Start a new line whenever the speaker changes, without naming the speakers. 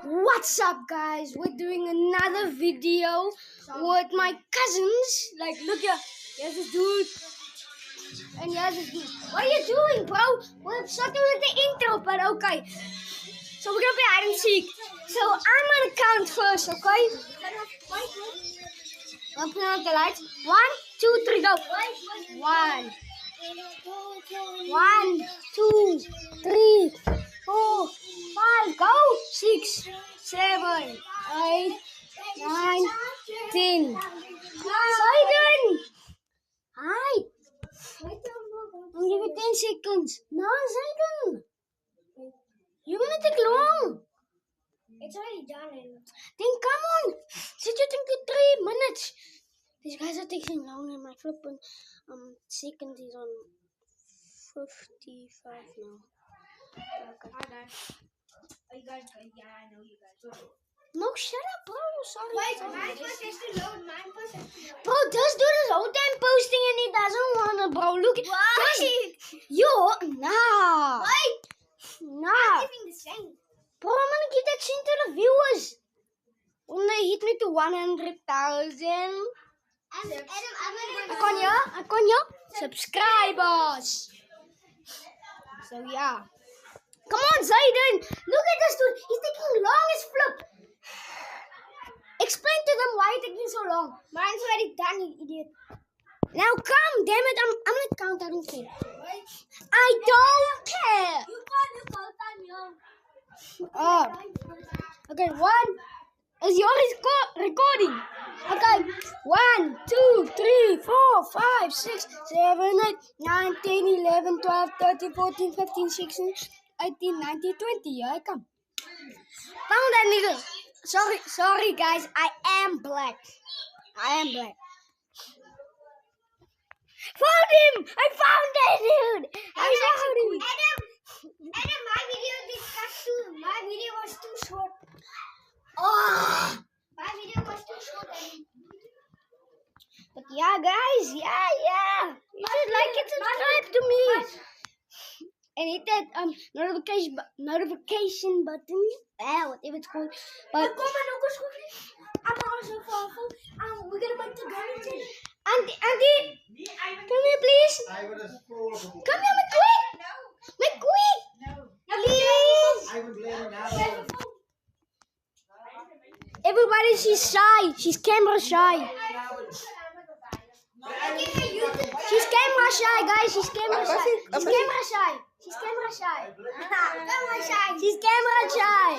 What's up, guys? We're doing another video with my cousins. Like, look here. Here's this dude. And here's this dude. What are you doing, bro? We're starting with the intro, but okay. So we're gonna play hide and seek. So I'm gonna count first, okay? I'm putting out the lights. 1, 2, 3, go. 1, 2, 3, 4, 5, go. 6, 7, 8, 9, 10. Sidon! Hi. I'll give you 10 seconds. No, Sidon. You're gonna take long.
It's already done.
Then come on. Sit you think 3 minutes. These guys are taking long and my flipping second is on 55 now. Okay.
Hi guys. Are you guys good? Yeah, I know you guys.
No, shut up, bro. Sorry.
Wait,
sorry.
mine was just to load. Mine was just to load.
Bro, this dude is whole time posting and he doesn't wanna, bro. Look at Nah.
Wait,
Nah.
I'm giving the same.
Bro, I'm gonna give that shit to the viewers. When they hit me to 100,000.
Adam, I'm
Akonyo, subscribers. So yeah. Come on, Zayden. Look at this dude. He's taking long as flip. Explain to them why it's taking so long.
Mine's already done, you idiot.
Now come, damn it. I'm gonna count. I don't care.
Wait.
I don't care.
You can't time, young.
Oh. Okay, 1. Is your recording? Okay. 1, 2, 3, 4, 5, 6, 7, 8, 9, 10, 11, 12, 13, 14, 15, 16, 18, 19, 20. Here I come. Found that nigga. Sorry guys. I am black. Found him! I found that dude! I found him!
Adam, my video was too short.
Oh!
My video was too short. Adam.
But yeah, guys, yeah. You should like and subscribe to me. And hit that notification button. Whatever it's called. But
I'm also powerful. We're gonna make the gun.
Auntie, come here, please. Come here, McQueen. Please. Everybody, she's shy. She's camera shy. She's camera shy, guys. She's camera shy. She's camera shy.